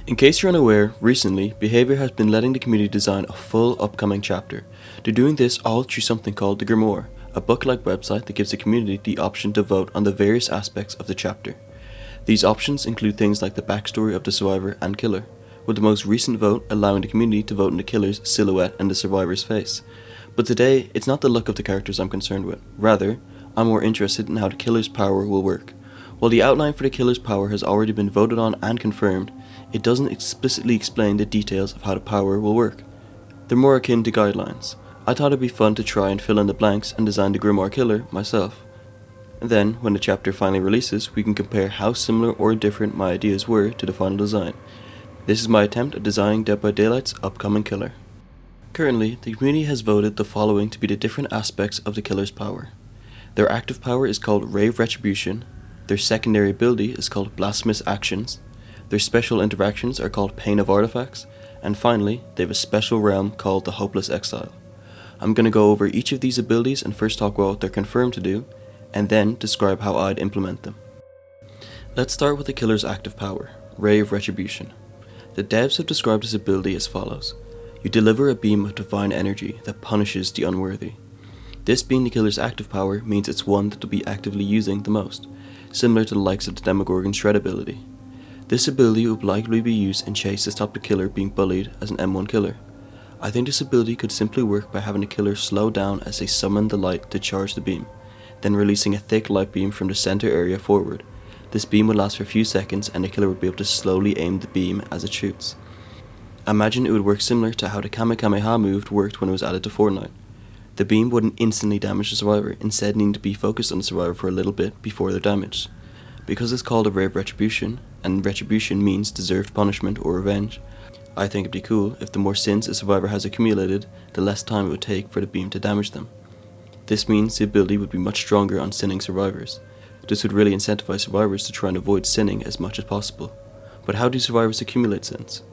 In case you're unaware, recently, Behaviour has been letting the community design a full upcoming chapter. They're doing this all through something called the Grimoire, a book-like website that gives the community the option to vote on the various aspects of the chapter. These options include things like the backstory of the survivor and killer, with the most recent vote allowing the community to vote on the killer's silhouette and the survivor's face. But today, it's not the look of the characters I'm concerned with. Rather, I'm more interested in how the killer's power will work. While the outline for the killer's power has already been voted on and confirmed, it doesn't explicitly explain the details of how the power will work. They're more akin to guidelines. I thought it'd be fun to try and fill in the blanks and design the Grimoire killer myself. And then, when the chapter finally releases, we can compare how similar or different my ideas were to the final design. This is my attempt at designing Dead by Daylight's upcoming killer. Currently, the community has voted the following to be the different aspects of the killer's power. Their active power is called retribution, their secondary ability is called Blasphemous actions, their special interactions are called Pain of Artifacts, and finally, they have a special realm called the Hopeless Exile. I'm going to go over each of these abilities and first talk about what they're confirmed to do, and then describe how I'd implement them. Let's start with the killer's active power, Ray of Retribution. The devs have described this ability as follows. You deliver a beam of divine energy that punishes the unworthy. This being the killer's active power means it's one that they'll be actively using the most, similar to the likes of the Demogorgon Shred ability. This ability would likely be used in chase to stop the killer being bullied as an M1 killer. I think this ability could simply work by having the killer slow down as they summon the light to charge the beam, then releasing a thick light beam from the center area forward. This beam would last for a few seconds and the killer would be able to slowly aim the beam as it shoots. I imagine it would work similar to how the Kamehameha move worked when it was added to Fortnite. The beam wouldn't instantly damage the survivor, instead needing to be focused on the survivor for a little bit before they're damaged. Because it's called a Ray of Retribution, and retribution means deserved punishment or revenge, I think it'd be cool if the more sins a survivor has accumulated, the less time it would take for the beam to damage them. This means the ability would be much stronger on sinning survivors. This would really incentivize survivors to try and avoid sinning as much as possible. But how do survivors accumulate sins?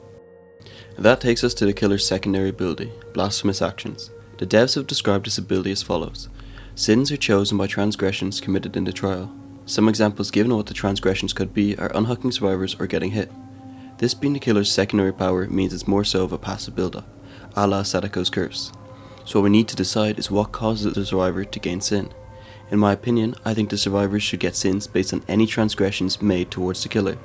That takes us to the killer's secondary ability, Blasphemous actions. The devs have described this ability as follows. Sins are chosen by transgressions committed in the trial. Some examples given of what the transgressions could be are unhooking survivors or getting hit. This being the killer's secondary power means it's more so of a passive build-up, a la Sadako's curse. So what we need to decide is what causes the survivor to gain sin. In my opinion, I think the survivors should get sins based on any transgressions made towards the killer.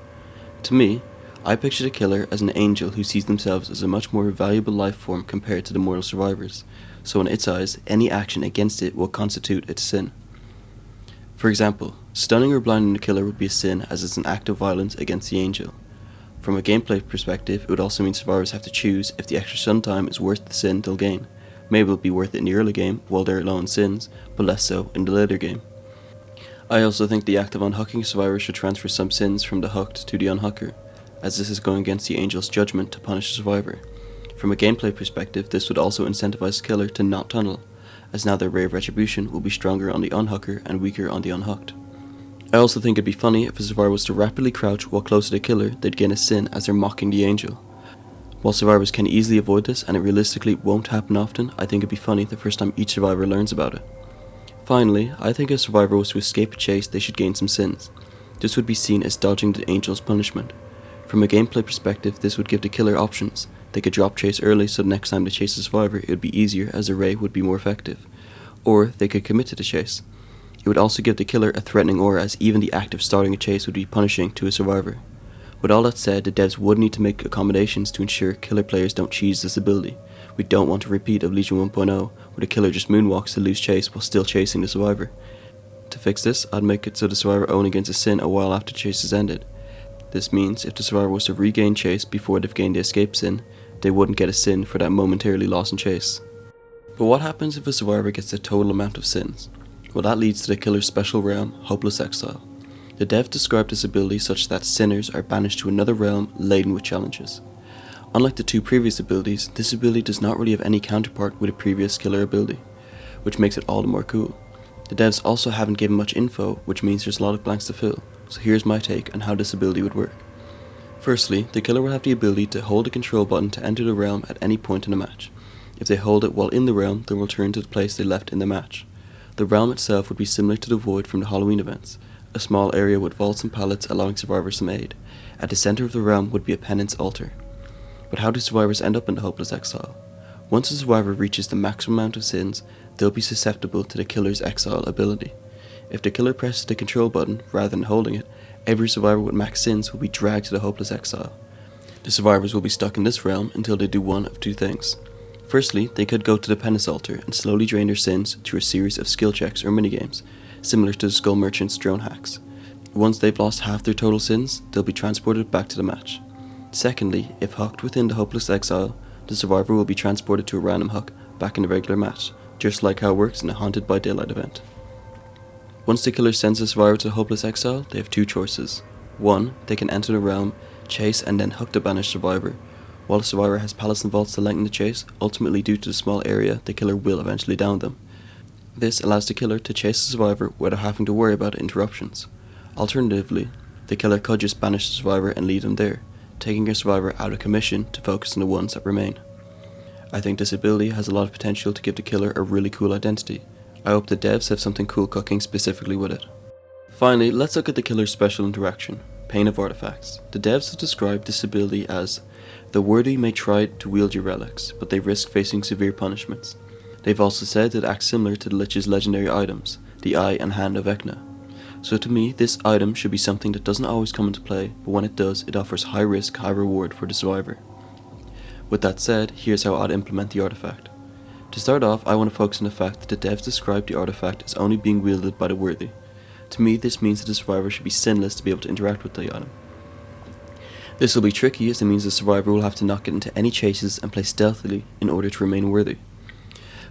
To me, I picture the killer as an angel who sees themselves as a much more valuable life form compared to the mortal survivors, so in its eyes, any action against it will constitute its sin. For example, stunning or blinding the killer would be a sin as it's an act of violence against the angel. From a gameplay perspective, it would also mean survivors have to choose if the extra stun time is worth the sin they'll gain. Maybe it'll be worth it in the early game while they're low on sins, but less so in the later game. I also think the act of unhooking a survivor should transfer some sins from the hooked to the unhooker, as this is going against the angel's judgment to punish the survivor. From a gameplay perspective, this would also incentivize the killer to not tunnel, as now their Ray of Retribution will be stronger on the unhooker and weaker on the unhooked. I also think it'd be funny if a survivor was to rapidly crouch while close to the killer, they'd gain a sin as they're mocking the angel. While survivors can easily avoid this and it realistically won't happen often, I think it'd be funny the first time each survivor learns about it. Finally, I think if a survivor was to escape a chase, they should gain some sins. This would be seen as dodging the angel's punishment. From a gameplay perspective, this would give the killer options. They could drop chase early so the next time they chase a survivor it would be easier as the ray would be more effective. Or they could commit to the chase. It would also give the killer a threatening aura as even the act of starting a chase would be punishing to a survivor. With all that said, the devs would need to make accommodations to ensure killer players don't cheese this ability. We don't want a repeat of Legion 1.0 where the killer just moonwalks to lose chase while still chasing the survivor. To fix this, I'd make it so the survivor only gains a sin a while after chase is ended. This means if the survivor was to regain chase before they've gained the escape sin, they wouldn't get a sin for that momentarily lost in chase. But what happens if a survivor gets the total amount of sins? Well, that leads to the killer's special realm, Hopeless Exile. The dev described this ability such that sinners are banished to another realm laden with challenges. Unlike the two previous abilities, this ability does not really have any counterpart with a previous killer ability, which makes it all the more cool. The devs also haven't given much info, which means there's a lot of blanks to fill, so here's my take on how this ability would work. Firstly, the killer will have the ability to hold the control button to enter the realm at any point in the match. If they hold it while in the realm, they'll return to the place they left in the match. The realm itself would be similar to the Void from the Halloween events, a small area with vaults and pallets allowing survivors some aid, At the center of the realm would be a penance altar. But how do survivors end up in the hopeless exile? Once a survivor reaches the maximum amount of sins, they'll be susceptible to the killer's exile ability. If the killer presses the control button rather than holding it, every survivor with max sins will be dragged to the hopeless exile. The survivors will be stuck in this realm until they do one of two things. Firstly, they could go to the penance altar and slowly drain their sins through a series of skill checks or minigames, similar to the Skull Merchant's drone hacks. Once they've lost half their total sins, they'll be transported back to the match. Secondly, if hooked within the hopeless exile, the survivor will be transported to a random hook back in the regular match, just like how it works in a Haunted by Daylight event. Once the killer sends the survivor to the hopeless exile, they have two choices. One, they can enter the realm, chase and then hook the banished survivor. While the survivor has palace and vaults to lengthen the chase, ultimately due to the small area, the killer will eventually down them. This allows the killer to chase the survivor without having to worry about interruptions. Alternatively, the killer could just banish the survivor and leave them there, taking your survivor out of commission to focus on the ones that remain. I think this ability has a lot of potential to give the killer a really cool identity. I hope the devs have something cool cooking specifically with it. Finally, let's look at the killer's special interaction, Pain of Artifacts. The devs have described this ability as, the worthy may try to wield your relics, but they risk facing severe punishments. They've also said that it acts similar to the Lich's legendary items, the Eye and Hand of Vecna. So to me, this item should be something that doesn't always come into play, but when it does, it offers high risk, high reward for the survivor. With that said, here's how I'd implement the artifact. To start off, I want to focus on the fact that the devs describe the artifact as only being wielded by the worthy. To me, this means that the survivor should be sinless to be able to interact with the item. This will be tricky as it means the survivor will have to not get into any chases and play stealthily in order to remain worthy.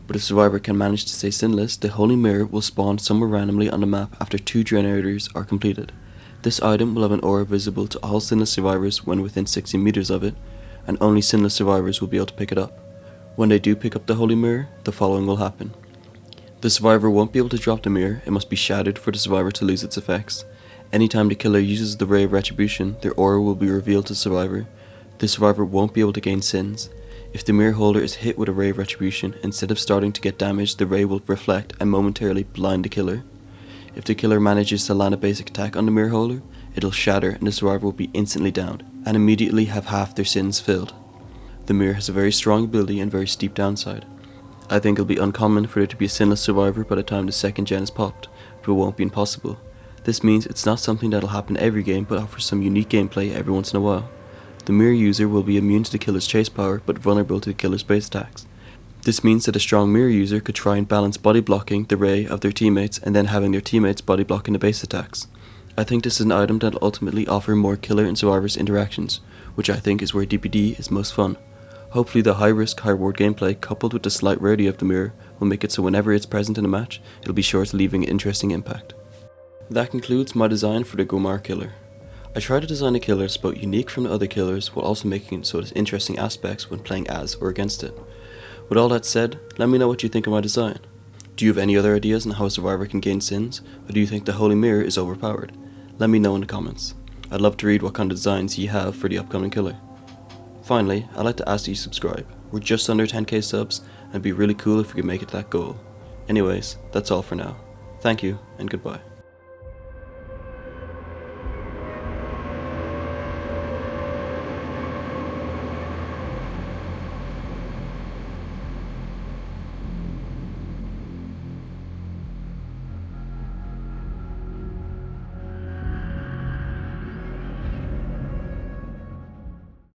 But if the survivor can manage to stay sinless, the Holy Mirror will spawn somewhere randomly on the map after 2 generators are completed. This item will have an aura visible to all sinless survivors when within 60 meters of it, and only sinless survivors will be able to pick it up. When they do pick up the Holy Mirror, the following will happen. The survivor won't be able to drop the mirror, it must be shattered for the survivor to lose its effects. Anytime the killer uses the Ray of Retribution, their aura will be revealed to the survivor. The survivor won't be able to gain sins. If the mirror holder is hit with a Ray of Retribution, instead of starting to get damaged, the ray will reflect and momentarily blind the killer. If the killer manages to land a basic attack on the mirror holder, it'll shatter and the survivor will be instantly downed, and immediately have half their sins filled. The mirror has a very strong ability and very steep downside. I think it'll be uncommon for there to be a sinless survivor by the time the second gen is popped, but it won't be impossible. This means it's not something that'll happen every game, but offers some unique gameplay every once in a while. The mirror user will be immune to the killer's chase power, but vulnerable to the killer's base attacks. This means that a strong mirror user could try and balance body blocking the ray of their teammates and then having their teammates body blocking the base attacks. I think this is an item that'll ultimately offer more killer and survivors interactions, which I think is where DPD is most fun. Hopefully the high risk, high reward gameplay coupled with the slight rarity of the mirror will make it so whenever it's present in a match, it'll be sure to leaving an interesting impact. That concludes my design for the Grimoire killer. I tried to design a killer that's both unique from the other killers while also making it so there's interesting aspects when playing as or against it. With all that said, let me know what you think of my design. Do you have any other ideas on how a survivor can gain sins, or do you think the Holy Mirror is overpowered? Let me know in the comments. I'd love to read what kind of designs you have for the upcoming killer. Finally, I'd like to ask that you subscribe. We're just under 10k subs, and it'd be really cool if we could make it that goal. Anyways, that's all for now. Thank you, and goodbye.